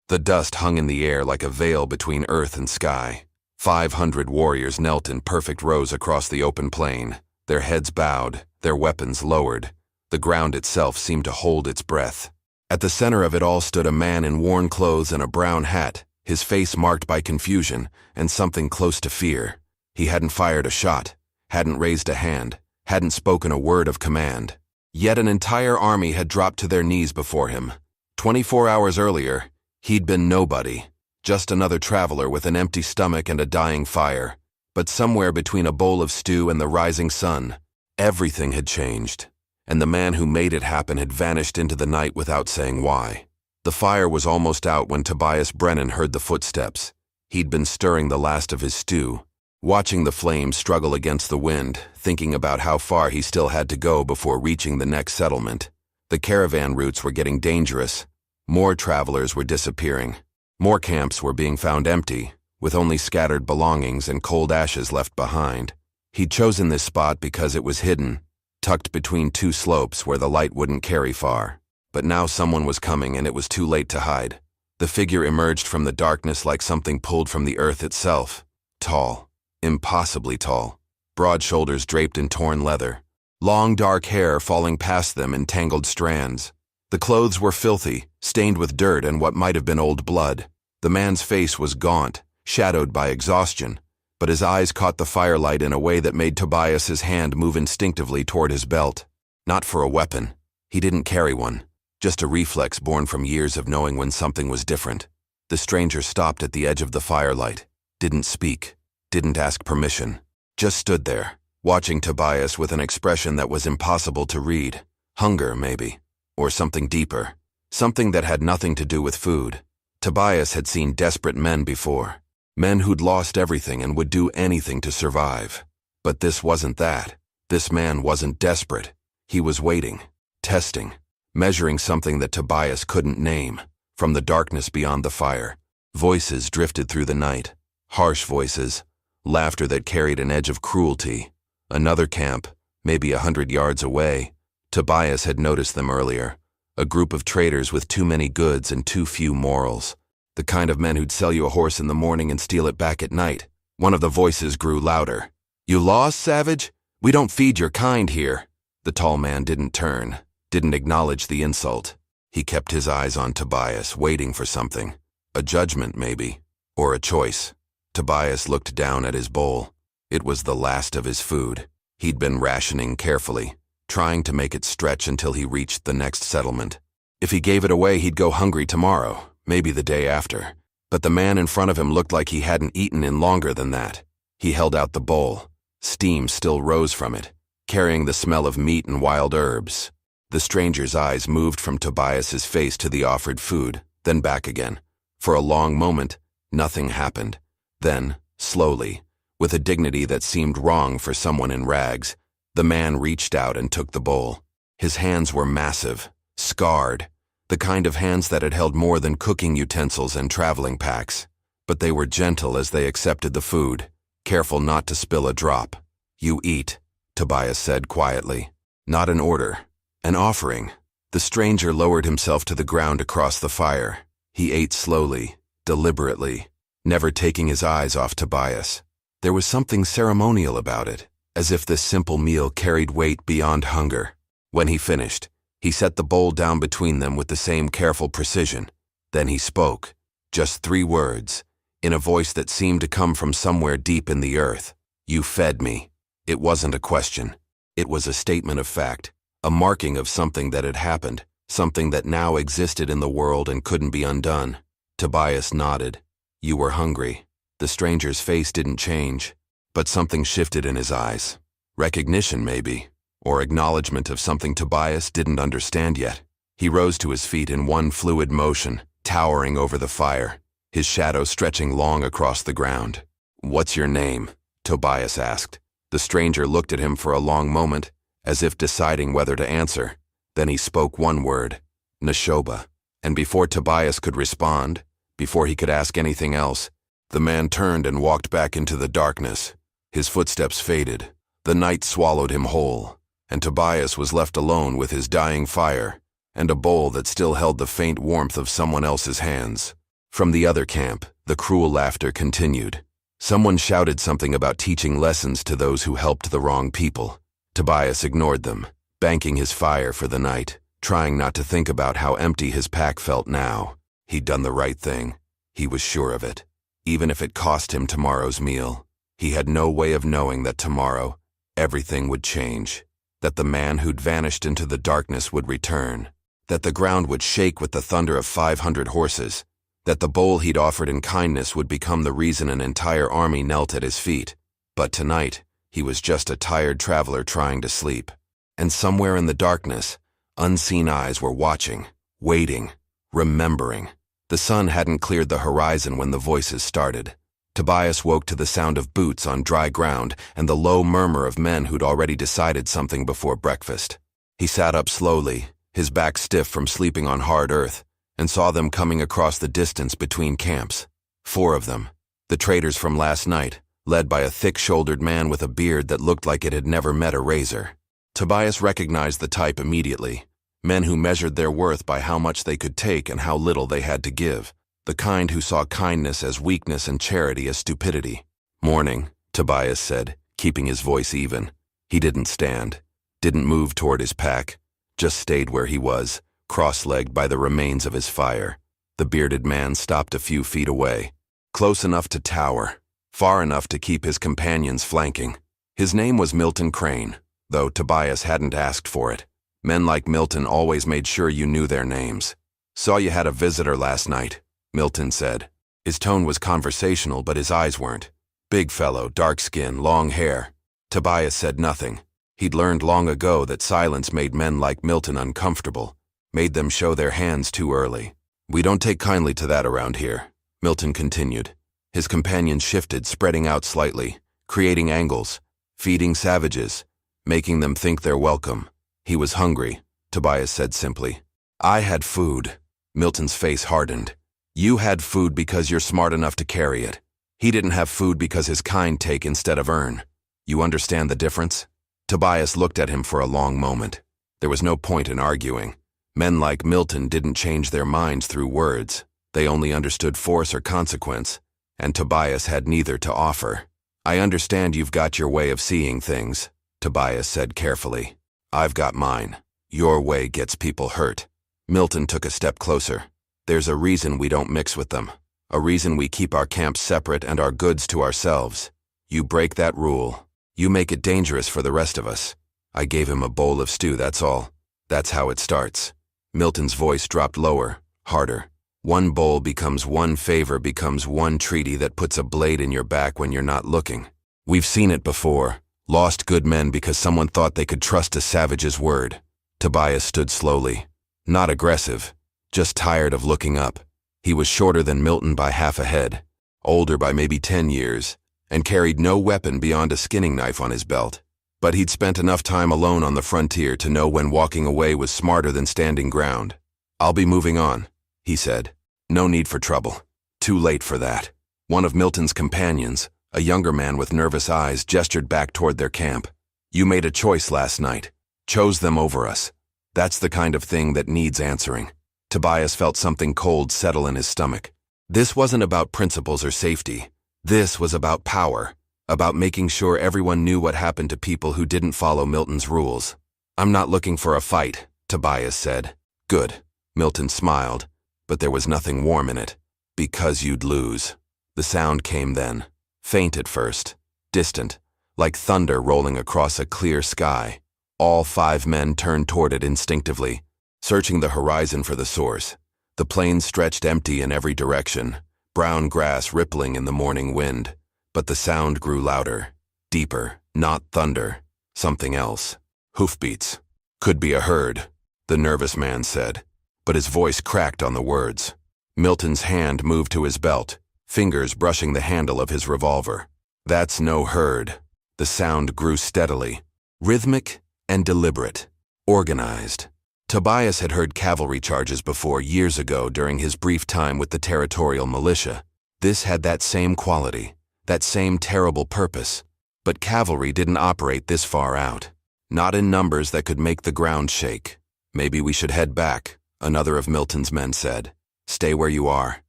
The dust hung in the air like a veil between earth and sky. 500 warriors knelt in perfect rows across the open plain, their heads bowed, their weapons lowered. The ground itself seemed to hold its breath. At the center of it all stood a man in worn clothes and a brown hat, his face marked by confusion and something close to fear. He hadn't fired a shot, hadn't raised a hand, hadn't spoken a word of command. Yet an entire army had dropped to their knees before him. 24 hours earlier, he'd been nobody, just another traveler with an empty stomach and a dying fire. But somewhere between a bowl of stew and the rising sun, everything had changed, and the man who made it happen had vanished into the night without saying why. The fire was almost out when Tobias Brennan heard the footsteps. He'd been stirring the last of his stew, watching the flames struggle against the wind, thinking about how far he still had to go before reaching the next settlement. The caravan routes were getting dangerous. More travelers were disappearing. More camps were being found empty, with only scattered belongings and cold ashes left behind. He'd chosen this spot because it was hidden, tucked between two slopes where the light wouldn't carry far. But now someone was coming and it was too late to hide. The figure emerged from the darkness like something pulled from the earth itself. Tall, impossibly tall, broad shoulders draped in torn leather, long dark hair falling past them in tangled strands. The clothes were filthy, stained with dirt and what might have been old blood. The man's face was gaunt, shadowed by exhaustion, but his eyes caught the firelight in a way that made Tobias's hand move instinctively toward his belt. Not for a weapon. He didn't carry one. Just a reflex born from years of knowing when something was different. The stranger stopped at the edge of the firelight, didn't speak, didn't ask permission, just stood there, watching Tobias with an expression that was impossible to read. Hunger, maybe, or something deeper, something that had nothing to do with food. Tobias had seen desperate men before, men who'd lost everything and would do anything to survive. But this wasn't that. This man wasn't desperate. He was waiting, testing, measuring something that Tobias couldn't name. From the darkness beyond the fire, voices drifted through the night, harsh voices, laughter that carried an edge of cruelty. Another camp, maybe 100 yards away. Tobias had noticed them earlier. A group of traders with too many goods and too few morals. The kind of men who'd sell you a horse in the morning and steal it back at night. One of the voices grew louder. "You lost, savage? We don't feed your kind here." The tall man didn't turn, didn't acknowledge the insult. He kept his eyes on Tobias, waiting for something. A judgment, maybe, or a choice. Tobias looked down at his bowl. It was the last of his food. He'd been rationing carefully, trying to make it stretch until he reached the next settlement. If he gave it away, he'd go hungry tomorrow, maybe the day after. But the man in front of him looked like he hadn't eaten in longer than that. He held out the bowl. Steam still rose from it, carrying the smell of meat and wild herbs. The stranger's eyes moved from Tobias's face to the offered food, then back again. For a long moment, nothing happened. Then, slowly, with a dignity that seemed wrong for someone in rags, the man reached out and took the bowl. His hands were massive, scarred, the kind of hands that had held more than cooking utensils and traveling packs. But they were gentle as they accepted the food, careful not to spill a drop. "You eat," Tobias said quietly. Not an order, an offering. The stranger lowered himself to the ground across the fire. He ate slowly, deliberately, never taking his eyes off Tobias. There was something ceremonial about it, as if this simple meal carried weight beyond hunger. When he finished, he set the bowl down between them with the same careful precision. Then he spoke, just 3 words, in a voice that seemed to come from somewhere deep in the earth. "You fed me." It wasn't a question. It was a statement of fact, a marking of something that had happened, something that now existed in the world and couldn't be undone. Tobias nodded. "You were hungry." The stranger's face didn't change, but something shifted in his eyes. Recognition, maybe, or acknowledgement of something Tobias didn't understand yet. He rose to his feet in one fluid motion, towering over the fire, his shadow stretching long across the ground. "What's your name?" Tobias asked. The stranger looked at him for a long moment, as if deciding whether to answer. Then he spoke one word, Neshoba. And before Tobias could respond, before he could ask anything else, the man turned and walked back into the darkness. His footsteps faded. The night swallowed him whole, and Tobias was left alone with his dying fire and a bowl that still held the faint warmth of someone else's hands. From the other camp, the cruel laughter continued. Someone shouted something about teaching lessons to those who helped the wrong people. Tobias ignored them, banking his fire for the night, trying not to think about how empty his pack felt now. He'd done the right thing. He was sure of it. Even if it cost him tomorrow's meal. He had no way of knowing that tomorrow, everything would change. That the man who'd vanished into the darkness would return. That the ground would shake with the thunder of 500 horses. That the bowl he'd offered in kindness would become the reason an entire army knelt at his feet. But tonight, he was just a tired traveler trying to sleep. And somewhere in the darkness, unseen eyes were watching, waiting, remembering. The sun hadn't cleared the horizon when the voices started. Tobias woke to the sound of boots on dry ground and the low murmur of men who'd already decided something before breakfast. He sat up slowly, his back stiff from sleeping on hard earth, and saw them coming across the distance between camps. 4 of them. The traders from last night, led by a thick-shouldered man with a beard that looked like it had never met a razor. Tobias recognized the type immediately. Men who measured their worth by how much they could take and how little they had to give. The kind who saw kindness as weakness and charity as stupidity. "Morning," Tobias said, keeping his voice even. He didn't stand, didn't move toward his pack, just stayed where he was, cross-legged by the remains of his fire. The bearded man stopped a few feet away, close enough to tower, far enough to keep his companions flanking. His name was Milton Crane, though Tobias hadn't asked for it. Men like Milton always made sure you knew their names. "Saw you had a visitor last night," Milton said. His tone was conversational, but his eyes weren't. Big fellow, dark skin, long hair. Tobias said nothing. He'd learned long ago that silence made men like Milton uncomfortable, made them show their hands too early. "We don't take kindly to that around here," Milton continued. His companions shifted, spreading out slightly, creating angles, feeding savages, making them think they're welcome. "He was hungry," Tobias said simply. "I had food." Milton's face hardened. "You had food because you're smart enough to carry it. He didn't have food because his kind take instead of earn. You understand the difference?" Tobias looked at him for a long moment. There was no point in arguing. Men like Milton didn't change their minds through words. They only understood force or consequence, and Tobias had neither to offer. "I understand you've got your way of seeing things," Tobias said carefully. "I've got mine. Your way gets people hurt." Milton took a step closer. "There's a reason we don't mix with them. A reason we keep our camps separate and our goods to ourselves. You break that rule. You make it dangerous for the rest of us." I gave him a bowl of stew, that's all. That's how it starts. Milton's voice dropped lower, harder. One bowl becomes one favor, becomes one treaty that puts a blade in your back when you're not looking. We've seen it before. Lost good men because someone thought they could trust a savage's word. Tobias stood slowly. Not aggressive, just tired of looking up. He was shorter than Milton by half a head, older by maybe 10 years, and carried no weapon beyond a skinning knife on his belt. But he'd spent enough time alone on the frontier to know when walking away was smarter than standing ground. "I'll be moving on," he said. "No need for trouble. Too late for that." One of Milton's companions, a younger man with nervous eyes, gestured back toward their camp. "You made a choice last night. Chose them over us. That's the kind of thing that needs answering." Tobias felt something cold settle in his stomach. This wasn't about principles or safety. This was about power, about making sure everyone knew what happened to people who didn't follow Milton's rules. "I'm not looking for a fight," Tobias said. "Good." Milton smiled, but there was nothing warm in it. "Because you'd lose." The sound came then, faint at first, distant, like thunder rolling across a clear sky. All 5 men turned toward it instinctively, searching the horizon for the source. The plain stretched empty in every direction, brown grass rippling in the morning wind. But the sound grew louder, deeper, not thunder, something else. "Hoofbeats. Could be a herd," the nervous man said, but his voice cracked on the words. Milton's hand moved to his belt, fingers brushing the handle of his revolver. "That's no herd." The sound grew steadily, rhythmic and deliberate, organized. Tobias had heard cavalry charges before years ago during his brief time with the territorial militia. This had that same quality, that same terrible purpose. But cavalry didn't operate this far out. Not in numbers that could make the ground shake. "Maybe we should head back," another of Milton's men said. "Stay where you are.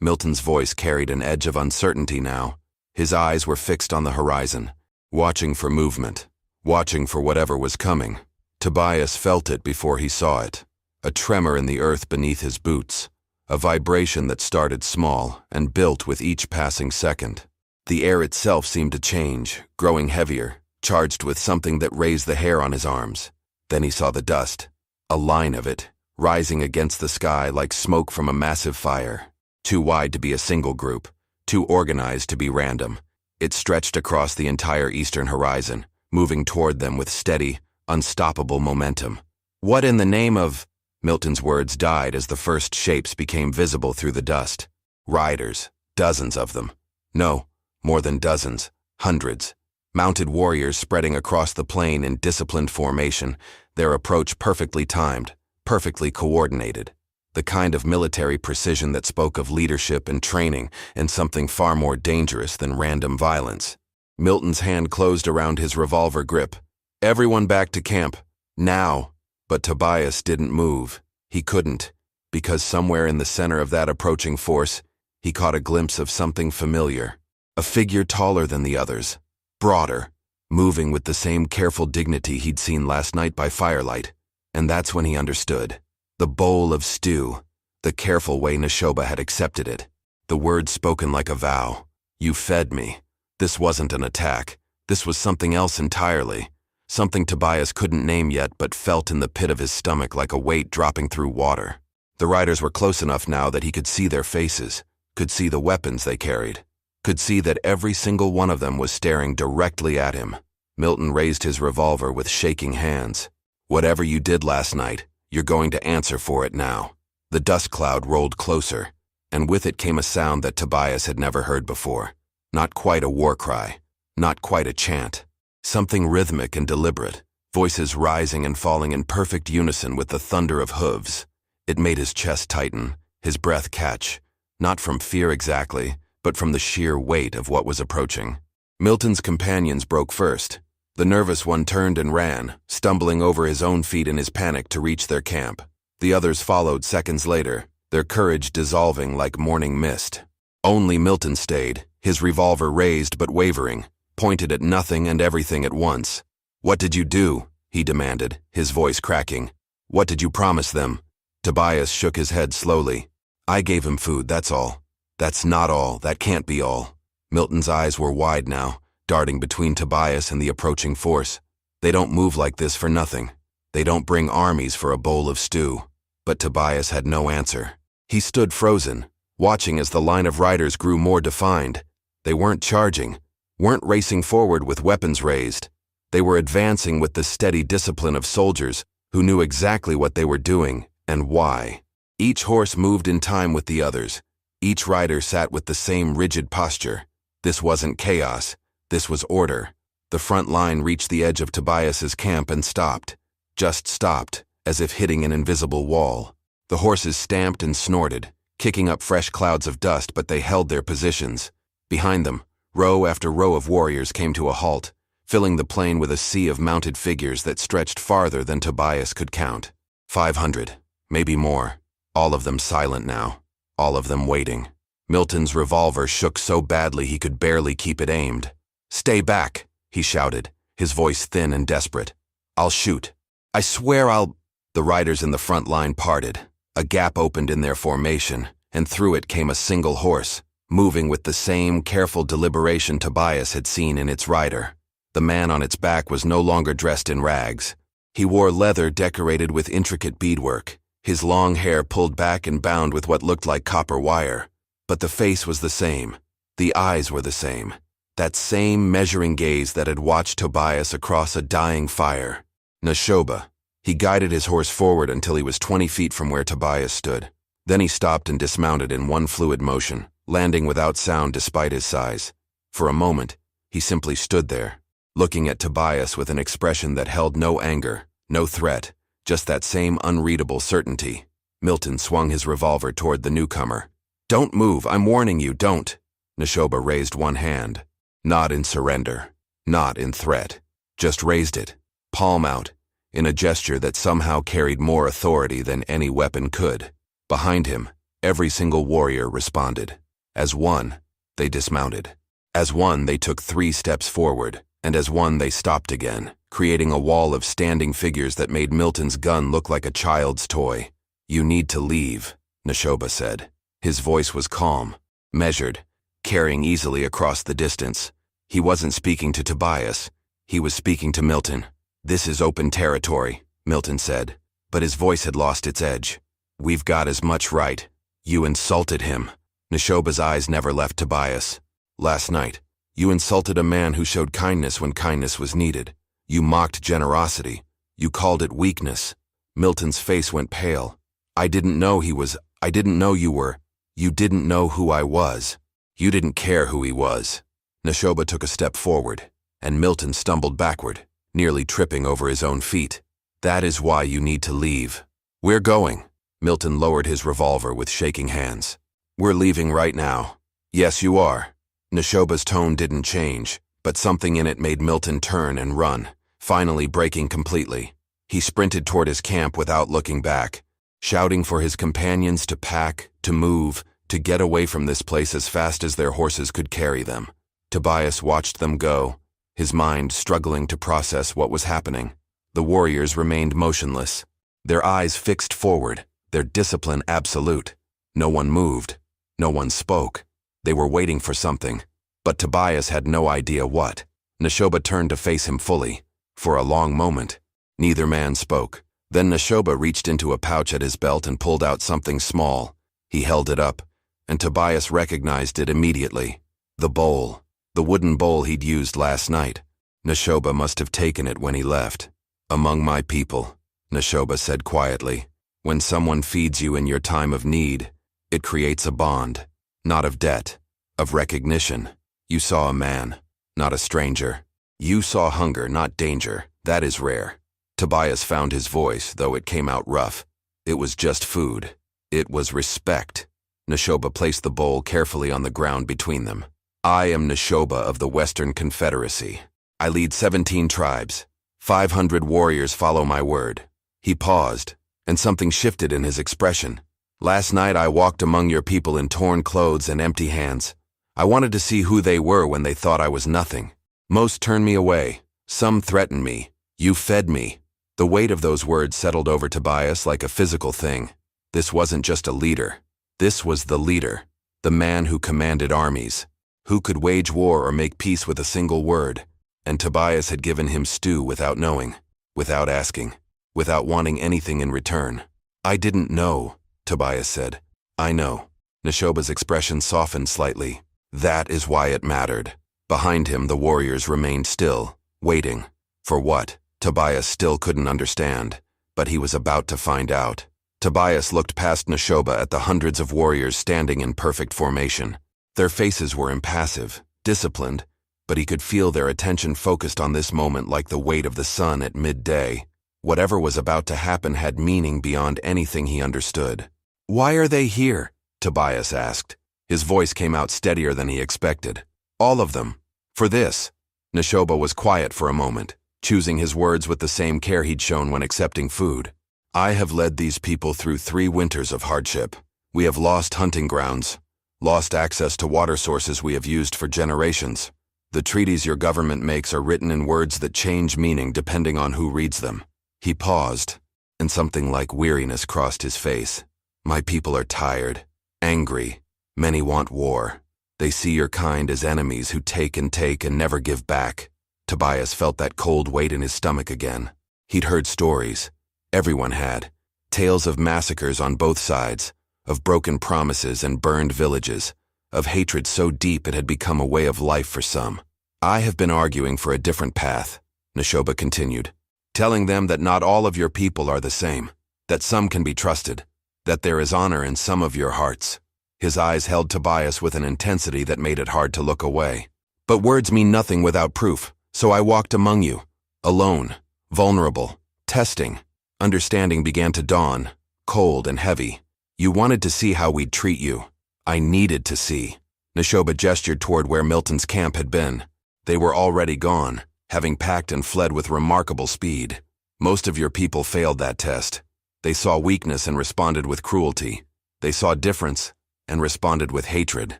Milton's voice carried an edge of uncertainty now. His eyes were fixed on the horizon, watching for movement, watching for whatever was coming. Tobias felt it before he saw it. A tremor in the earth beneath his boots, a vibration that started small and built with each passing second. The air itself seemed to change, growing heavier, charged with something that raised the hair on his arms. Then he saw the dust, a line of it, rising against the sky like smoke from a massive fire. Too wide to be a single group, too organized to be random. It stretched across the entire eastern horizon, moving toward them with steady, unstoppable momentum. What in the name of... Milton's words died as the first shapes became visible through the dust. Riders, dozens of them. No, more than dozens, hundreds. Mounted warriors spreading across the plain in disciplined formation, their approach perfectly timed, perfectly coordinated. The kind of military precision that spoke of leadership and training and something far more dangerous than random violence. Milton's hand closed around his revolver grip. Everyone back to camp, now. But Tobias didn't move. He couldn't, because somewhere in the center of that approaching force, he caught a glimpse of something familiar. A figure taller than the others, broader, moving with the same careful dignity he'd seen last night by firelight. And that's when he understood. The bowl of stew, the careful way Neshoba had accepted it. The words spoken like a vow. You fed me. This wasn't an attack. This was something else entirely. Something Tobias couldn't name yet but felt in the pit of his stomach like a weight dropping through water. The riders were close enough now that he could see their faces, could see the weapons they carried, could see that every single one of them was staring directly at him. Milton raised his revolver with shaking hands. Whatever you did last night, you're going to answer for it now. The dust cloud rolled closer, and with it came a sound that Tobias had never heard before. Not quite a war cry, not quite a chant. Something rhythmic and deliberate, voices rising and falling in perfect unison with the thunder of hooves. It made his chest tighten, his breath catch, not from fear exactly, but from the sheer weight of what was approaching. Milton's companions broke first. The nervous one turned and ran, stumbling over his own feet in his panic to reach their camp. The others followed seconds later, their courage dissolving like morning mist. Only Milton stayed, his revolver raised but wavering, pointed at nothing and everything at once. What did you do? He demanded, his voice cracking. What did you promise them? Tobias shook his head slowly. I gave him food, that's all. That's not all, that can't be all. Milton's eyes were wide now, darting between Tobias and the approaching force. They don't move like this for nothing. They don't bring armies for a bowl of stew. But Tobias had no answer. He stood frozen, watching as the line of riders grew more defined. They weren't charging, weren't racing forward with weapons raised. They were advancing with the steady discipline of soldiers who knew exactly what they were doing and why. Each horse moved in time with the others. Each rider sat with the same rigid posture. This wasn't chaos. This was order. The front line reached the edge of Tobias's camp and stopped. Just stopped, as if hitting an invisible wall. The horses stamped and snorted, kicking up fresh clouds of dust, but they held their positions. Behind them, row after row of warriors came to a halt, filling the plain with a sea of mounted figures that stretched farther than Tobias could count. 500, maybe more. All of them silent now. All of them waiting. Milton's revolver shook so badly he could barely keep it aimed. Stay back, he shouted, his voice thin and desperate. I'll shoot. I swear I'll... The riders in the front line parted. A gap opened in their formation, and through it came a single horse, moving with the same careful deliberation Tobias had seen in its rider. The man on its back was no longer dressed in rags. He wore leather decorated with intricate beadwork, his long hair pulled back and bound with what looked like copper wire. But the face was the same. The eyes were the same. That same measuring gaze that had watched Tobias across a dying fire. Neshoba. He guided his horse forward until he was 20 feet from where Tobias stood. Then he stopped and dismounted in one fluid motion, landing without sound despite his size. For a moment, he simply stood there, looking at Tobias with an expression that held no anger, no threat, just that same unreadable certainty. Milton swung his revolver toward the newcomer. Don't move, I'm warning you, don't. Neshoba raised one hand. Not in surrender, not in threat. Just raised it, palm out, in a gesture that somehow carried more authority than any weapon could. Behind him, Every single warrior responded. As one, they dismounted. As one, they took 3 steps forward, and as one, they stopped again, creating a wall of standing figures that made Milton's gun look like a child's toy. "You need to leave," Neshoba said. His voice was calm, measured, carrying easily across the distance. He wasn't speaking to Tobias. He was speaking to Milton. "This is open territory," Milton said, but his voice had lost its edge. "We've got as much right. You insulted him." Neshoba's eyes never left Tobias. "Last night, you insulted a man who showed kindness when kindness was needed. You mocked generosity. You called it weakness." Milton's face went pale. I didn't know you were. You didn't know who I was. You didn't care who he was." Neshoba took a step forward, and Milton stumbled backward, nearly tripping over his own feet. "That is why you need to leave." "We're going." Milton lowered his revolver with shaking hands. "We're leaving right now." "Yes, you are." Neshoba's tone didn't change, but something in it made Milton turn and run, finally breaking completely. He sprinted toward his camp without looking back, shouting for his companions to pack, to move, to get away from this place as fast as their horses could carry them. Tobias watched them go, his mind struggling to process what was happening. The warriors remained motionless, their eyes fixed forward, their discipline absolute. No one moved. No one spoke. They were waiting for something, but Tobias had no idea what. Neshoba turned to face him fully. For a long moment, neither man spoke. Then Neshoba reached into a pouch at his belt and pulled out something small. He held it up, and Tobias recognized it immediately. The bowl. The wooden bowl he'd used last night. Neshoba must have taken it when he left. "Among my people," Neshoba said quietly, "when someone feeds you in your time of need, it creates a bond, not of debt, of recognition. You saw a man, not a stranger. You saw hunger, not danger. That is rare." Tobias found his voice, though it came out rough. It was just food. It was respect. Neshoba placed the bowl carefully on the ground between them. "I am Neshoba of the Western Confederacy. I lead 17 tribes. 500 warriors follow my word." He paused, and something shifted in his expression. "Last night I walked among your people in torn clothes and empty hands. I wanted to see who they were when they thought I was nothing. Most turned me away. Some threatened me. You fed me." The weight of those words settled over Tobias like a physical thing. This wasn't just a leader. This was the leader, the man who commanded armies, who could wage war or make peace with a single word. And Tobias had given him stew without knowing, without asking, without wanting anything in return. "I didn't know," Tobias said. "I know." Neshoba's expression softened slightly. That is why it mattered. Behind him, the warriors remained still, waiting. For what? Tobias still couldn't understand, but he was about to find out. Tobias looked past Neshoba at the hundreds of warriors standing in perfect formation. Their faces were impassive, disciplined, but he could feel their attention focused on this moment like the weight of the sun at midday. Whatever was about to happen had meaning beyond anything he understood. "Why are they here?" Tobias asked. His voice came out steadier than he expected. "All of them. For this." Neshoba was quiet for a moment, choosing his words with the same care he'd shown when accepting food. "I have led these people through 3 winters of hardship. We have lost hunting grounds, lost access to water sources we have used for generations. The treaties your government makes are written in words that change meaning depending on who reads them." He paused, and something like weariness crossed his face. "My people are tired, angry. Many want war. They see your kind as enemies who take and never give back." Tobias felt that cold weight in his stomach again. He'd heard stories. Everyone had. Tales of massacres on both sides, of broken promises and burned villages, of hatred so deep it had become a way of life for some. "I have been arguing for a different path," Neshoba continued, "telling them that not all of your people are the same, that some can be trusted, that there is honor in some of your hearts." His eyes held Tobias with an intensity that made it hard to look away. "But words mean nothing without proof, so I walked among you, alone, vulnerable, testing." Understanding began to dawn, cold and heavy. "You wanted to see how we'd treat you. I needed to see." Neshoba gestured toward where Milton's camp had been. They were already gone, having packed and fled with remarkable speed. "Most of your people failed that test. They saw weakness and responded with cruelty. They saw difference and responded with hatred.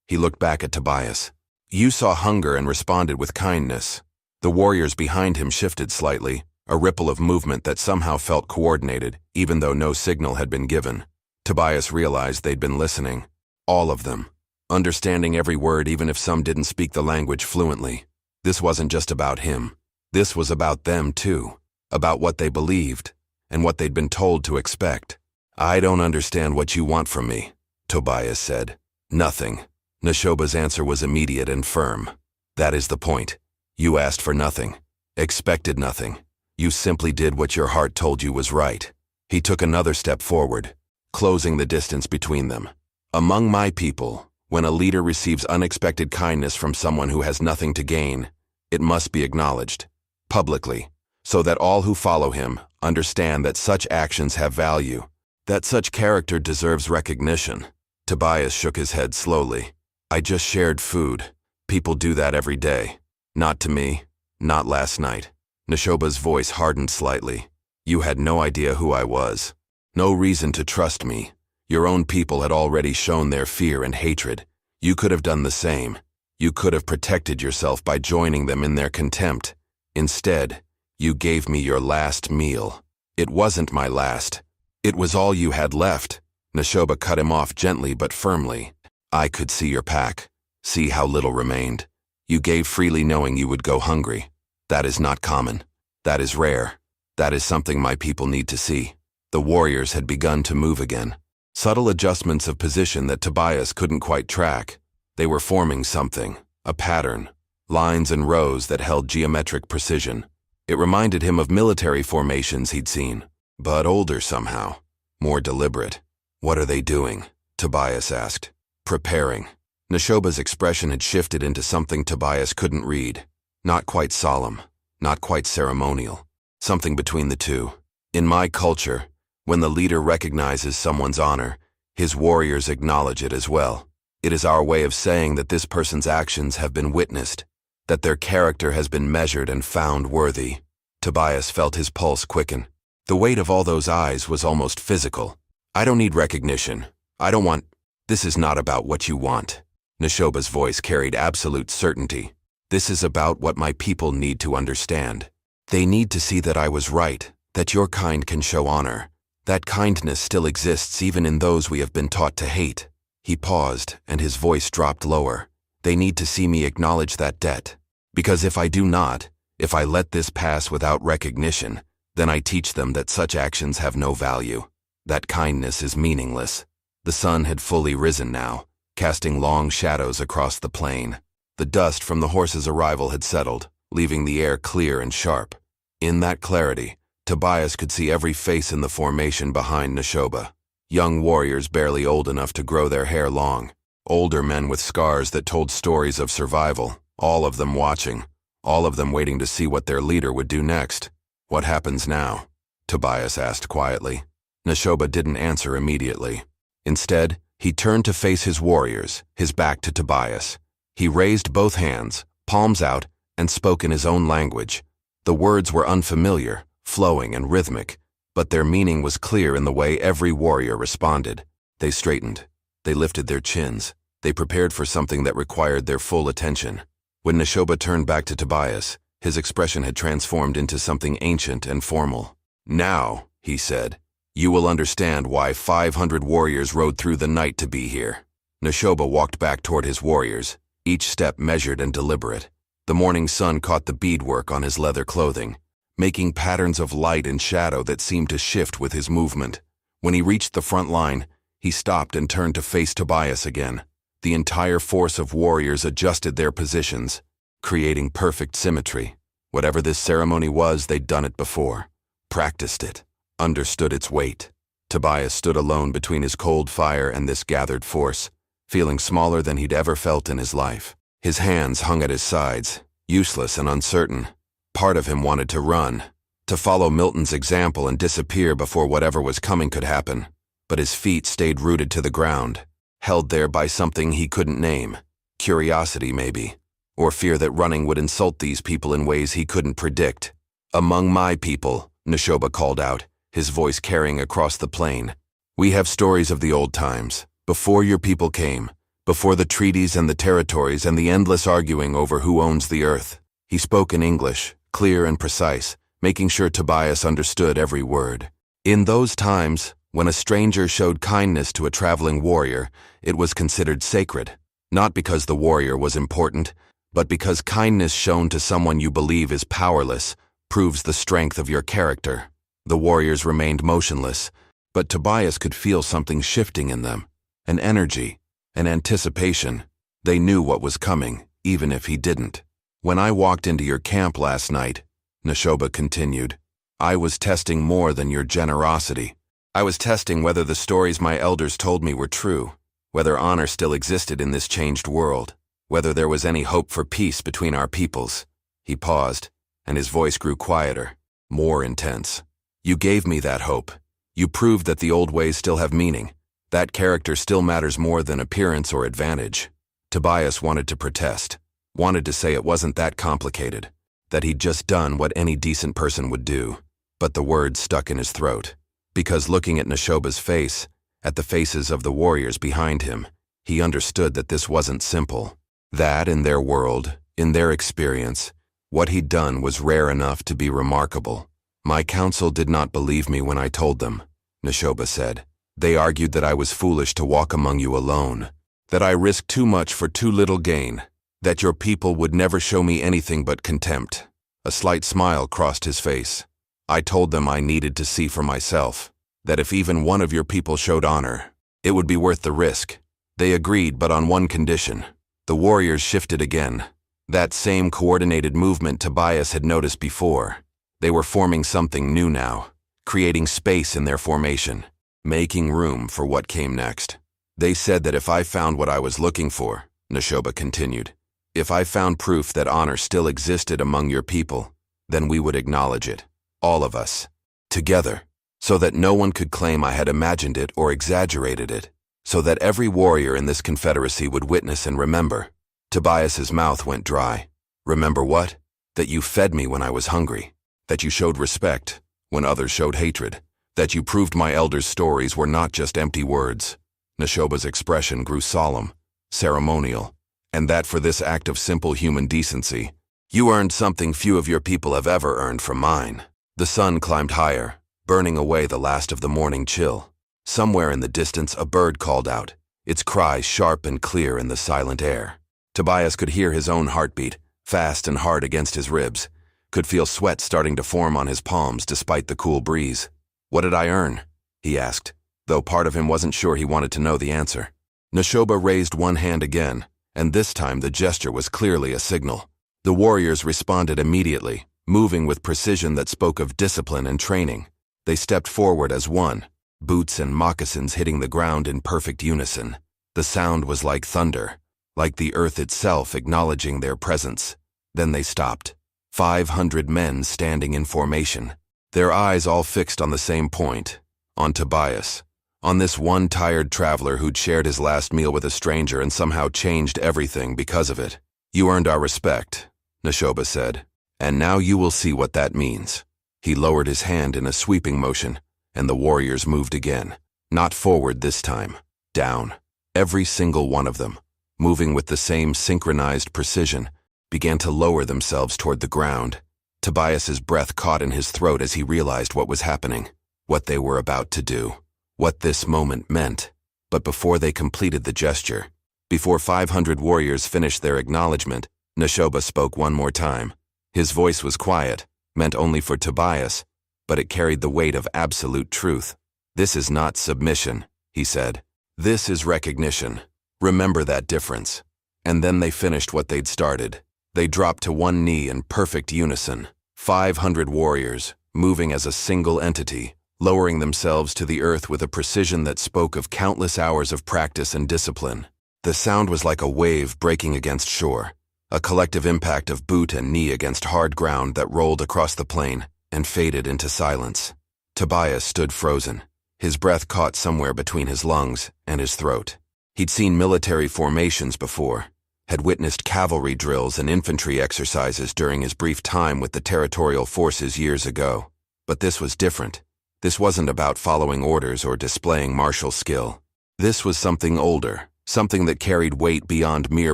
He looked back at Tobias. You saw hunger and responded with kindness. The warriors behind him shifted slightly, a ripple of movement that somehow felt coordinated, even though no signal had been given. Tobias realized they'd been listening. All of them. Understanding every word even if some didn't speak the language fluently. This wasn't just about him. This was about them too. About what they believed, and what they'd been told to expect. I don't understand what you want from me, Tobias said. Nothing. Neshoba's answer was immediate and firm. That is the point. You asked for nothing. Expected nothing. You simply did what your heart told you was right. He took another step forward, closing the distance between them. Among my people, when a leader receives unexpected kindness from someone who has nothing to gain, it must be acknowledged, publicly, so that all who follow him understand that such actions have value, that such character deserves recognition. Tobias shook his head slowly. I just shared food. People do that every day. Not to me, not last night. Neshoba's voice hardened slightly. You had no idea who I was. No reason to trust me. Your own people had already shown their fear and hatred. You could have done the same. You could have protected yourself by joining them in their contempt. Instead, you gave me your last meal. It wasn't my last. It was all you had left. Neshoba cut him off gently but firmly. I could see your pack, see how little remained. You gave freely knowing you would go hungry. That is not common. That is rare. That is something my people need to see. The warriors had begun to move again. Subtle adjustments of position that Tobias couldn't quite track. They were forming something, a pattern, lines and rows that held geometric precision. It reminded him of military formations he'd seen, but older somehow, more deliberate. What are they doing? Tobias asked. Preparing. Neshoba's expression had shifted into something Tobias couldn't read. Not quite solemn, not quite ceremonial. Something between the two. In my culture, when the leader recognizes someone's honor, his warriors acknowledge it as well. It is our way of saying that this person's actions have been witnessed, that their character has been measured and found worthy. Tobias felt his pulse quicken. The weight of all those eyes was almost physical. I don't need recognition. I don't want... This is not about what you want. Neshoba's voice carried absolute certainty. This is about what my people need to understand. They need to see that I was right, that your kind can show honor. That kindness still exists even in those we have been taught to hate. He paused, and his voice dropped lower. They need to see me acknowledge that debt. Because if I do not, if I let this pass without recognition, then I teach them that such actions have no value. That kindness is meaningless. The sun had fully risen now, casting long shadows across the plain. The dust from the horse's arrival had settled, leaving the air clear and sharp. In that clarity, Tobias could see every face in the formation behind Neshoba. Young warriors barely old enough to grow their hair long. Older men with scars that told stories of survival, all of them watching, all of them waiting to see what their leader would do next. What happens now? Tobias asked quietly. Neshoba didn't answer immediately. Instead, he turned to face his warriors, his back to Tobias. He raised both hands, palms out, and spoke in his own language. The words were unfamiliar, flowing and rhythmic, but their meaning was clear in the way every warrior responded. They straightened. They lifted their chins. They prepared for something that required their full attention. When Neshoba turned back to Tobias, his expression had transformed into something ancient and formal. Now, he said, you will understand why 500 warriors rode through the night to be here. Neshoba walked back toward his warriors, each step measured and deliberate. The morning sun caught the beadwork on his leather clothing, making patterns of light and shadow that seemed to shift with his movement. When he reached the front line, he stopped and turned to face Tobias again. The entire force of warriors adjusted their positions, creating perfect symmetry. Whatever this ceremony was, they'd done it before, practiced it, understood its weight. Tobias stood alone between his cold fire and this gathered force, feeling smaller than he'd ever felt in his life. His hands hung at his sides, useless and uncertain. Part of him wanted to run, to follow Milton's example and disappear before whatever was coming could happen. But his feet stayed rooted to the ground, held there by something he couldn't name. Curiosity, maybe, or fear that running would insult these people in ways he couldn't predict. Among my people, Neshoba called out, his voice carrying across the plain. We have stories of the old times, before your people came, before the treaties and the territories and the endless arguing over who owns the earth. He spoke in English, clear and precise, making sure Tobias understood every word. In those times, when a stranger showed kindness to a traveling warrior, it was considered sacred, not because the warrior was important, but because kindness shown to someone you believe is powerless proves the strength of your character. The warriors remained motionless, but Tobias could feel something shifting in them, an energy, an anticipation. They knew what was coming, even if he didn't. When I walked into your camp last night, Neshoba continued, I was testing more than your generosity. I was testing whether the stories my elders told me were true, whether honor still existed in this changed world, whether there was any hope for peace between our peoples. He paused, and his voice grew quieter, more intense. You gave me that hope. You proved that the old ways still have meaning. That character still matters more than appearance or advantage. Tobias wanted to protest, wanted to say it wasn't that complicated, that he'd just done what any decent person would do. But the words stuck in his throat, because looking at Neshoba's face, at the faces of the warriors behind him, he understood that this wasn't simple. That, in their world, in their experience, what he'd done was rare enough to be remarkable. My council did not believe me when I told them, Neshoba said. They argued that I was foolish to walk among you alone, that I risked too much for too little gain, that your people would never show me anything but contempt. A slight smile crossed his face. I told them I needed to see for myself, that if even one of your people showed honor, it would be worth the risk. They agreed, but on one condition. The warriors shifted again. That same coordinated movement Tobias had noticed before. They were forming something new now, creating space in their formation, making room for what came next. They said that if I found what I was looking for, Neshoba continued, if I found proof that honor still existed among your people, then we would acknowledge it, all of us, together, so that no one could claim I had imagined it or exaggerated it, so that every warrior in this confederacy would witness and remember. Tobias's mouth went dry. Remember what? That you fed me when I was hungry, that you showed respect when others showed hatred, that you proved my elders' stories were not just empty words. Neshoba's expression grew solemn, ceremonial, and that for this act of simple human decency, you earned something few of your people have ever earned from mine. The sun climbed higher, burning away the last of the morning chill. Somewhere in the distance a bird called out, its cry sharp and clear in the silent air. Tobias could hear his own heartbeat, fast and hard against his ribs, could feel sweat starting to form on his palms despite the cool breeze. What did I earn? He asked, though part of him wasn't sure he wanted to know the answer. Neshoba raised one hand again, and this time the gesture was clearly a signal. The warriors responded immediately, moving with precision that spoke of discipline and training. They stepped forward as one, boots and moccasins hitting the ground in perfect unison. The sound was like thunder, like the earth itself acknowledging their presence. Then they stopped. 500 men standing in formation, their eyes all fixed on the same point, on Tobias, on this one tired traveler who'd shared his last meal with a stranger and somehow changed everything because of it. You earned our respect, Neshoba said, and now you will see what that means. He lowered his hand in a sweeping motion, and the warriors moved again, not forward this time, down. Every single one of them, moving with the same synchronized precision, began to lower themselves toward the ground. Tobias's breath caught in his throat as he realized what was happening, what they were about to do, what this moment meant. But before they completed the gesture, before 500 warriors finished their acknowledgement, Neshoba spoke one more time. His voice was quiet, meant only for Tobias, but it carried the weight of absolute truth. This is not submission, he said. This is recognition. Remember that difference. And then they finished what they'd started. They dropped to one knee in perfect unison. 500 warriors, moving as a single entity, lowering themselves to the earth with a precision that spoke of countless hours of practice and discipline. The sound was like a wave breaking against shore, a collective impact of boot and knee against hard ground that rolled across the plain and faded into silence. Tobias stood frozen, his breath caught somewhere between his lungs and his throat. He'd seen military formations before, had witnessed cavalry drills and infantry exercises during his brief time with the territorial forces years ago. But this was different. This wasn't about following orders or displaying martial skill. This was something older, something that carried weight beyond mere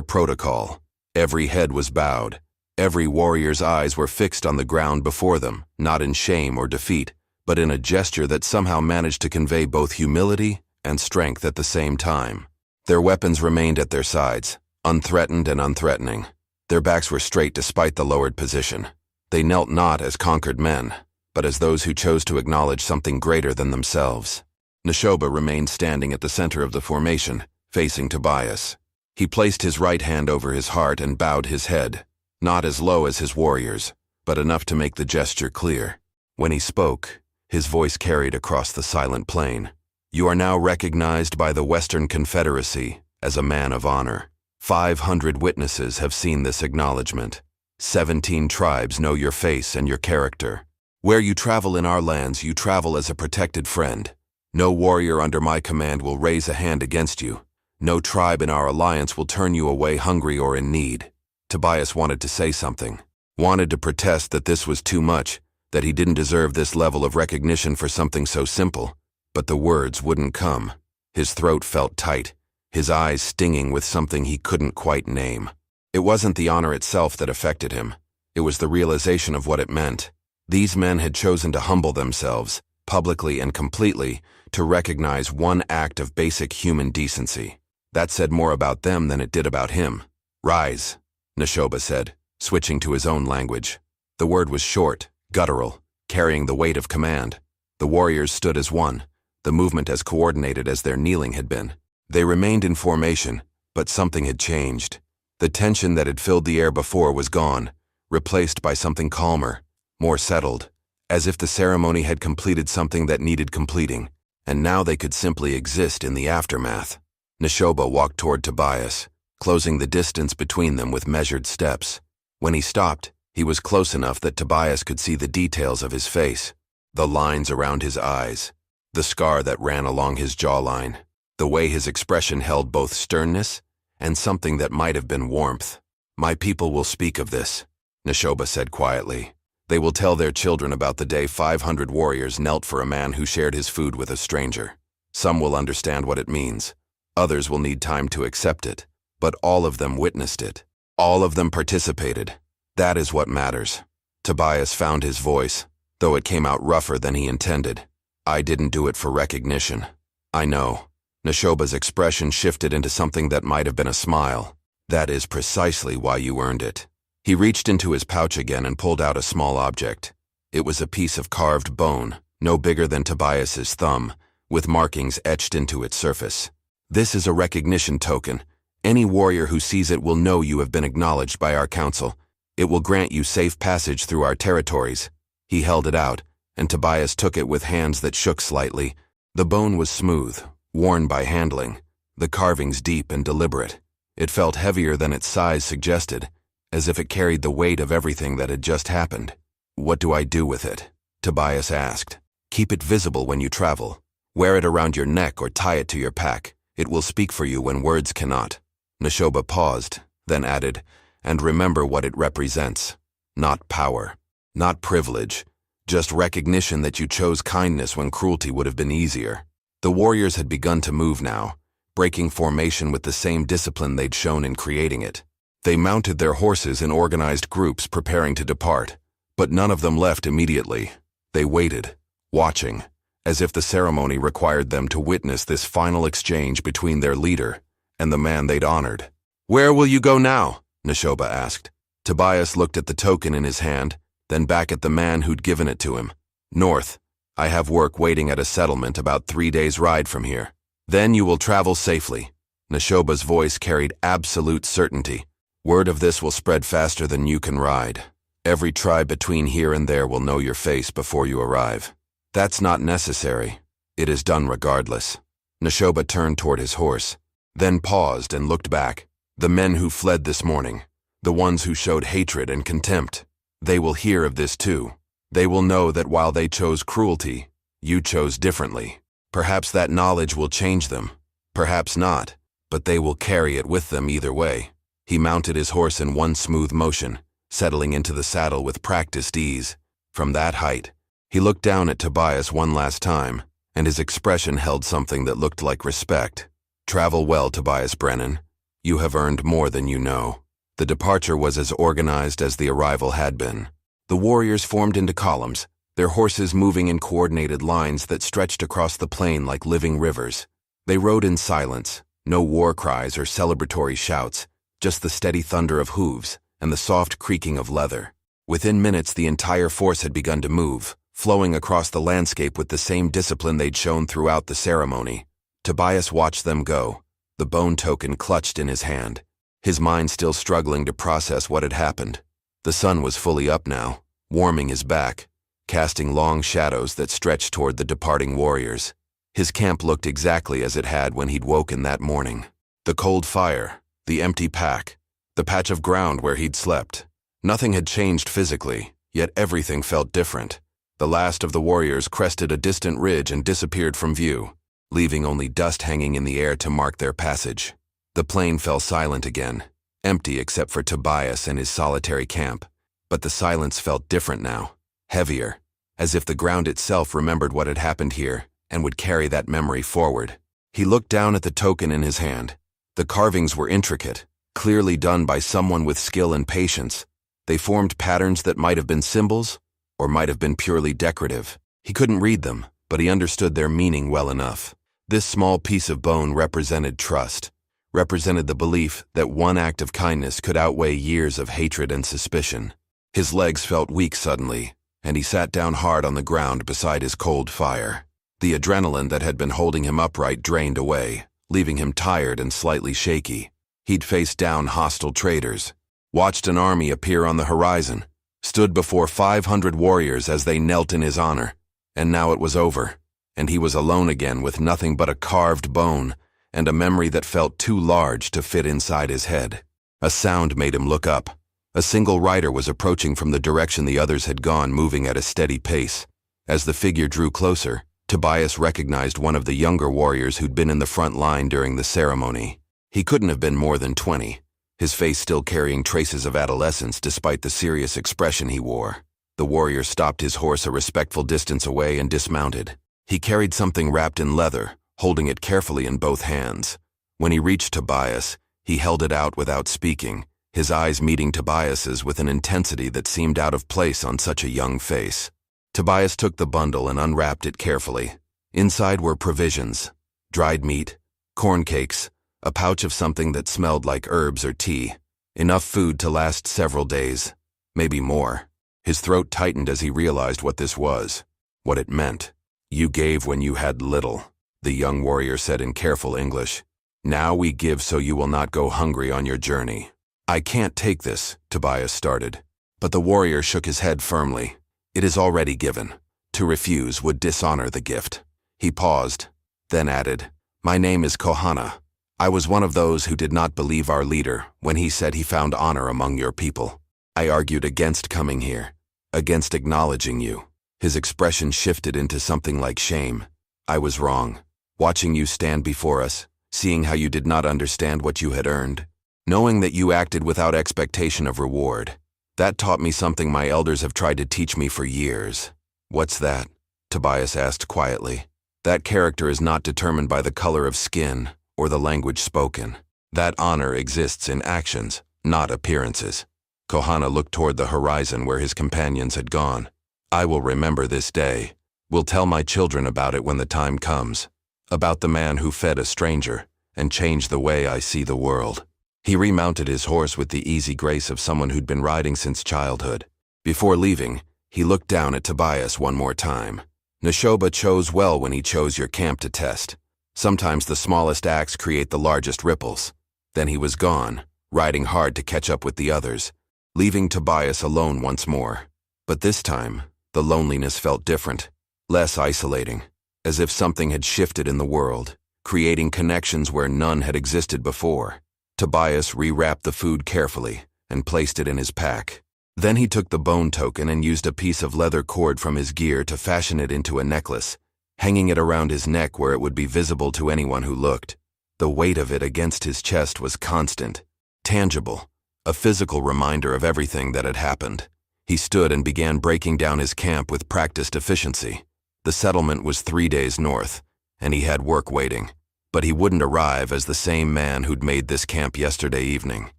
protocol. Every head was bowed. Every warrior's eyes were fixed on the ground before them, not in shame or defeat, but in a gesture that somehow managed to convey both humility and strength at the same time. Their weapons remained at their sides, unthreatened and unthreatening. Their backs were straight despite the lowered position. They knelt not as conquered men, but as those who chose to acknowledge something greater than themselves. Neshoba remained standing at the center of the formation, facing Tobias. He placed his right hand over his heart and bowed his head, not as low as his warriors, but enough to make the gesture clear. When he spoke, his voice carried across the silent plain. You are now recognized by the Western Confederacy as a man of honor. 500 witnesses have seen this acknowledgement. 17 tribes know your face and your character. Where you travel in our lands, you travel as a protected friend. No warrior under my command will raise a hand against you. No tribe in our alliance will turn you away hungry or in need. Tobias wanted to say something, wanted to protest that this was too much, that he didn't deserve this level of recognition for something so simple, but the words wouldn't come. His throat felt tight, his eyes stinging with something he couldn't quite name. It wasn't the honor itself that affected him. It was the realization of what it meant. These men had chosen to humble themselves, publicly and completely, to recognize one act of basic human decency. That said more about them than it did about him. Rise, Neshoba said, switching to his own language. The word was short, guttural, carrying the weight of command. The warriors stood as one, the movement as coordinated as their kneeling had been. They remained in formation, but something had changed. The tension that had filled the air before was gone, replaced by something calmer, more settled, as if the ceremony had completed something that needed completing, and now they could simply exist in the aftermath. Neshoba walked toward Tobias, closing the distance between them with measured steps. When he stopped, he was close enough that Tobias could see the details of his face, the lines around his eyes, the scar that ran along his jawline, the way his expression held both sternness and something that might have been warmth. My people will speak of this, Neshoba said quietly. They will tell their children about the day 500 warriors knelt for a man who shared his food with a stranger. Some will understand what it means. Others will need time to accept it. But all of them witnessed it. All of them participated. That is what matters. Tobias found his voice, though it came out rougher than he intended. I didn't do it for recognition. I know. Neshoba's expression shifted into something that might have been a smile. That is precisely why you earned it. He reached into his pouch again and pulled out a small object. It was a piece of carved bone, no bigger than Tobias's thumb, with markings etched into its surface. This is a recognition token. Any warrior who sees it will know you have been acknowledged by our council. It will grant you safe passage through our territories. He held it out, and Tobias took it with hands that shook slightly. The bone was smooth, worn by handling, the carvings deep and deliberate. It felt heavier than its size suggested, as if it carried the weight of everything that had just happened. What do I do with it? Tobias asked. Keep it visible when you travel. Wear it around your neck or tie it to your pack. It will speak for you when words cannot. Neshoba paused, then added, and remember what it represents. Not power, not privilege, just recognition that you chose kindness when cruelty would have been easier. The warriors had begun to move now, breaking formation with the same discipline they'd shown in creating it. They mounted their horses in organized groups preparing to depart, but none of them left immediately. They waited, watching, as if the ceremony required them to witness this final exchange between their leader and the man they'd honored. Where will you go now? Neshoba asked. Tobias looked at the token in his hand, then back at the man who'd given it to him. North. I have work waiting at a settlement about 3 days' ride from here. Then you will travel safely. Neshoba's voice carried absolute certainty. Word of this will spread faster than you can ride. Every tribe between here and there will know your face before you arrive. That's not necessary. It is done regardless. Neshoba turned toward his horse, then paused and looked back. The men who fled this morning, the ones who showed hatred and contempt, they will hear of this too. They will know that while they chose cruelty, you chose differently. Perhaps that knowledge will change them. Perhaps not, but they will carry it with them either way. He mounted his horse in one smooth motion, settling into the saddle with practiced ease. From that height, He looked down at Tobias one last time, and his expression held something that looked like respect. "Travel well, Tobias Brennan. You have earned more than you know." The departure was as organized as the arrival had been. The warriors formed into columns, their horses moving in coordinated lines that stretched across the plain like living rivers. They rode in silence, no war cries or celebratory shouts, just the steady thunder of hooves and the soft creaking of leather. Within minutes, the entire force had begun to move, flowing across the landscape with the same discipline they'd shown throughout the ceremony. Tobias watched them go, the bone token clutched in his hand, his mind still struggling to process what had happened. The sun was fully up now, warming his back, casting long shadows that stretched toward the departing warriors. His camp looked exactly as it had when he'd woken that morning. The cold fire, the empty pack, the patch of ground where he'd slept. Nothing had changed physically, yet everything felt different. The last of the warriors crested a distant ridge and disappeared from view, leaving only dust hanging in the air to mark their passage. The plain fell silent again, empty except for Tobias and his solitary camp. But the silence felt different now, heavier, as if the ground itself remembered what had happened here and would carry that memory forward. He looked down at the token in his hand. The carvings were intricate, clearly done by someone with skill and patience. They formed patterns that might have been symbols, or might have been purely decorative. He couldn't read them, but he understood their meaning well enough. This small piece of bone represented trust, represented the belief that one act of kindness could outweigh years of hatred and suspicion. His legs felt weak suddenly, and he sat down hard on the ground beside his cold fire. The adrenaline that had been holding him upright drained away, leaving him tired and slightly shaky. He'd faced down hostile traders, watched an army appear on the horizon, stood before 500 warriors as they knelt in his honor, and now it was over, and he was alone again with nothing but a carved bone and a memory that felt too large to fit inside his head. A sound made him look up. A single rider was approaching from the direction the others had gone, moving at a steady pace. As the figure drew closer, Tobias recognized one of the younger warriors who'd been in the front line during the ceremony. He couldn't have been more than 20, his face still carrying traces of adolescence despite the serious expression he wore. The warrior stopped his horse a respectful distance away and dismounted. He carried something wrapped in leather, holding it carefully in both hands. When he reached Tobias, he held it out without speaking, his eyes meeting Tobias's with an intensity that seemed out of place on such a young face. Tobias took the bundle and unwrapped it carefully. Inside were provisions, dried meat, corn cakes, a pouch of something that smelled like herbs or tea, enough food to last several days, maybe more. His throat tightened as he realized what this was, what it meant. "You gave when you had little," the young warrior said in careful English. "Now we give so you will not go hungry on your journey." "I can't take this," Tobias started. But the warrior shook his head firmly. "It is already given. To refuse would dishonor the gift." He paused, then added, "My name is Kohana. I was one of those who did not believe our leader when he said he found honor among your people. I argued against coming here, against acknowledging you." His expression shifted into something like shame. "I was wrong. Watching you stand before us, seeing how you did not understand what you had earned, knowing that you acted without expectation of reward. That taught me something my elders have tried to teach me for years." "What's that?" Tobias asked quietly. "That character is not determined by the color of skin or the language spoken. That honor exists in actions, not appearances." Kohana looked toward the horizon where his companions had gone. "I will remember this day. Will tell my children about it when the time comes. About the man who fed a stranger and changed the way I see the world." He remounted his horse with the easy grace of someone who'd been riding since childhood. Before leaving, he looked down at Tobias one more time. "Neshoba chose well when he chose your camp to test. Sometimes the smallest acts create the largest ripples." Then he was gone, riding hard to catch up with the others, leaving Tobias alone once more. But this time, the loneliness felt different, less isolating, as if something had shifted in the world, creating connections where none had existed before. Tobias rewrapped the food carefully and placed it in his pack. Then he took the bone token and used a piece of leather cord from his gear to fashion it into a necklace, hanging it around his neck where it would be visible to anyone who looked. The weight of it against his chest was constant, tangible, a physical reminder of everything that had happened. He stood and began breaking down his camp with practiced efficiency. The settlement was 3 days north, and he had work waiting. But he wouldn't arrive as the same man who'd made this camp yesterday evening.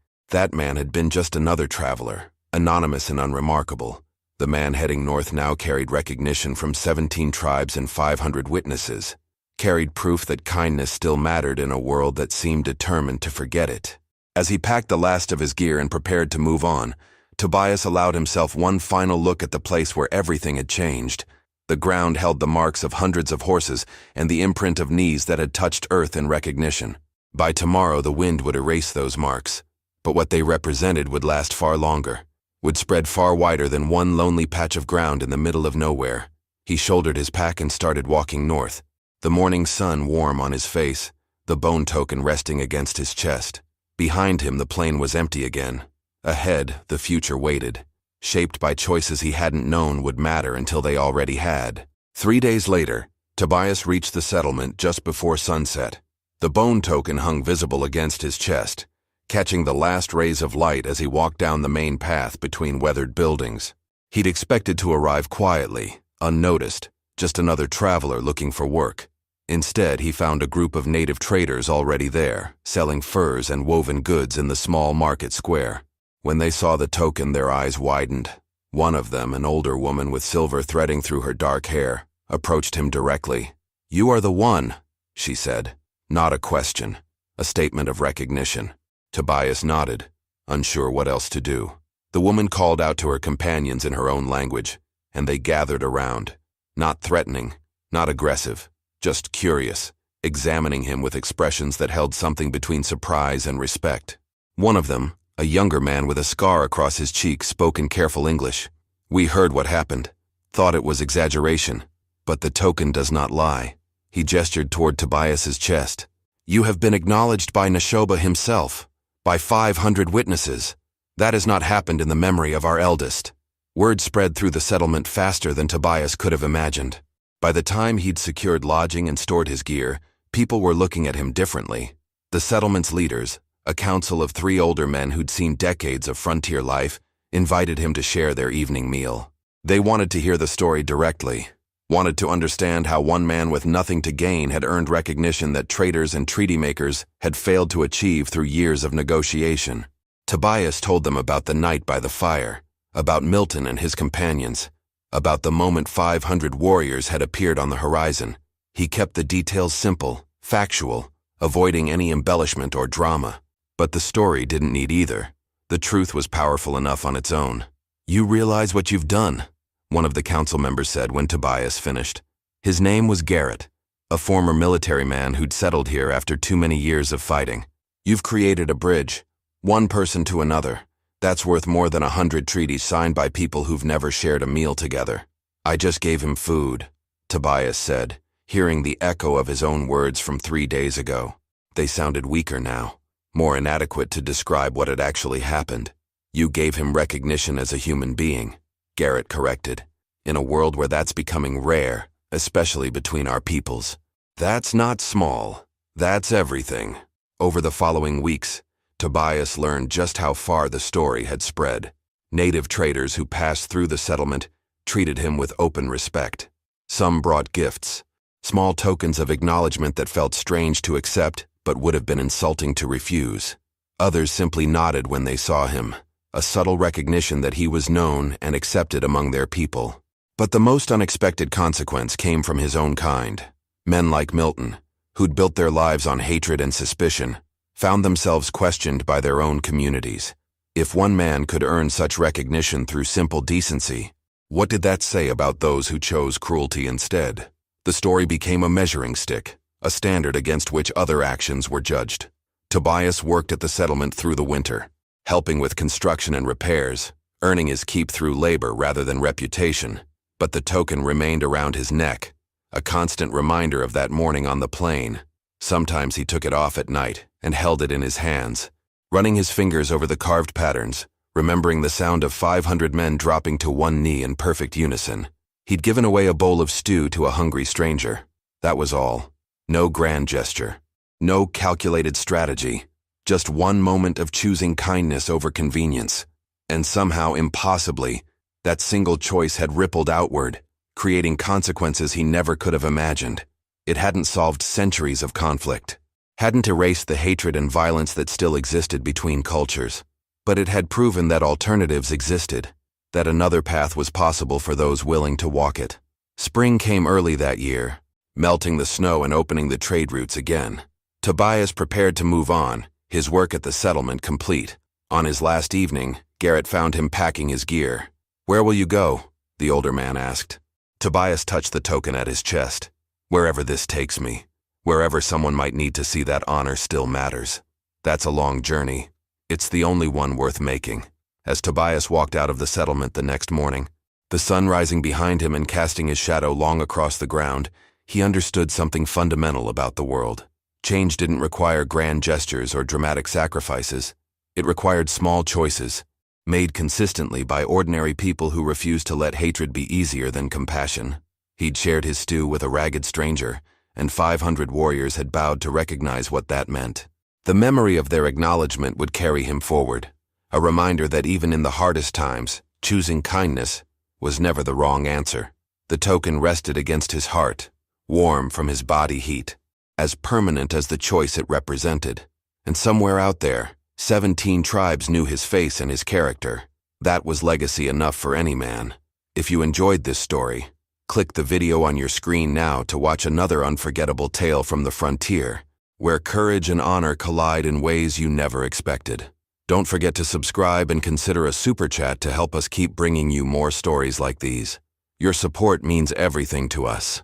That man had been just another traveler, anonymous and unremarkable. The man heading north now carried recognition from 17 tribes and 500 witnesses, carried proof that kindness still mattered in a world that seemed determined to forget it. As he packed the last of his gear and prepared to move on, Tobias allowed himself one final look at the place where everything had changed. The ground held the marks of hundreds of horses and the imprint of knees that had touched earth in recognition. By tomorrow, the wind would erase those marks, but what they represented would last far longer, would spread far wider than one lonely patch of ground in the middle of nowhere. He shouldered his pack and started walking north, the morning sun warm on his face, the bone token resting against his chest. Behind him, the plain was empty again. Ahead, the future waited, shaped by choices he hadn't known would matter until they already had. 3 days later, Tobias reached the settlement just before sunset. The bone token hung visible against his chest, catching the last rays of light as he walked down the main path between weathered buildings. He'd expected to arrive quietly, unnoticed, just another traveler looking for work. Instead, he found a group of native traders already there, selling furs and woven goods in the small market square. When they saw the token, their eyes widened. One of them, an older woman with silver threading through her dark hair, approached him directly. "You are the one," she said. Not a question, a statement of recognition. Tobias nodded, unsure what else to do. The woman called out to her companions in her own language, and they gathered around. Not threatening, not aggressive, just curious, examining him with expressions that held something between surprise and respect. One of them, a younger man with a scar across his cheek, spoke in careful English. "We heard what happened, thought it was exaggeration, but the token does not lie." He gestured toward Tobias's chest. "You have been acknowledged by Neshoba himself, by 500 witnesses. That has not happened in the memory of our eldest." Word spread through the settlement faster than Tobias could have imagined. By the time he'd secured lodging and stored his gear, people were looking at him differently. The settlement's leaders, a council of 3 older men who'd seen decades of frontier life, invited him to share their evening meal. They wanted to hear the story directly, wanted to understand how one man with nothing to gain had earned recognition that traders and treaty makers had failed to achieve through years of negotiation. Tobias told them about the night by the fire, about Milton and his companions, about the moment 500 warriors had appeared on the horizon. He kept the details simple, factual, avoiding any embellishment or drama. But the story didn't need either. The truth was powerful enough on its own. "You realize what you've done," one of the council members said when Tobias finished. His name was Garrett, a former military man who'd settled here after too many years of fighting. "You've created a bridge, one person to another. That's worth more than 100 treaties signed by people who've never shared a meal together." "I just gave him food," Tobias said, hearing the echo of his own words from 3 days ago. They sounded weaker now, more inadequate to describe what had actually happened. "You gave him recognition as a human being," Garrett corrected, "in a world where that's becoming rare, especially between our peoples. That's not small, that's everything." Over the following weeks, Tobias learned just how far the story had spread. Native traders who passed through the settlement treated him with open respect. Some brought gifts, small tokens of acknowledgement that felt strange to accept but would have been insulting to refuse. Others simply nodded when they saw him, a subtle recognition that he was known and accepted among their people. But the most unexpected consequence came from his own kind. Men like Milton, who'd built their lives on hatred and suspicion, found themselves questioned by their own communities. If one man could earn such recognition through simple decency, what did that say about those who chose cruelty instead? The story became a measuring stick, a standard against which other actions were judged. Tobias worked at the settlement through the winter, helping with construction and repairs, earning his keep through labor rather than reputation. But the token remained around his neck, a constant reminder of that morning on the plain. Sometimes he took it off at night and held it in his hands, running his fingers over the carved patterns, remembering the sound of 500 men dropping to one knee in perfect unison. He'd given away a bowl of stew to a hungry stranger. That was all. No grand gesture, no calculated strategy, just one moment of choosing kindness over convenience. And somehow, impossibly, That single choice had rippled outward, creating consequences he never could have imagined. It hadn't solved centuries of conflict, hadn't erased the hatred and violence that still existed between cultures, but it had proven that alternatives existed, that another path was possible for those willing to walk it. Spring came early that year, melting the snow and opening the trade routes again. Tobias prepared to move on, his work at the settlement complete. On his last evening, Garrett found him packing his gear. "Where will you go?" the older man asked. Tobias touched the token at his chest. "Wherever this takes me. Wherever someone might need to see that honor still matters. That's a long journey. It's the only one worth making." As Tobias walked out of the settlement the next morning, the sun rising behind him and casting his shadow long across the ground, he understood something fundamental about the world. Change didn't require grand gestures or dramatic sacrifices. It required small choices, made consistently by ordinary people who refused to let hatred be easier than compassion. He'd shared his stew with a ragged stranger, and 500 warriors had bowed to recognize what that meant. The memory of their acknowledgement would carry him forward, a reminder that even in the hardest times, choosing kindness was never the wrong answer. The token rested against his heart, warm from his body heat, as permanent as the choice it represented. And somewhere out there, 17 tribes knew his face and his character. That was legacy enough for any man. If you enjoyed this story, click the video on your screen now to watch another unforgettable tale from the frontier, where courage and honor collide in ways you never expected. Don't forget to subscribe and consider a super chat to help us keep bringing you more stories like these. Your support means everything to us.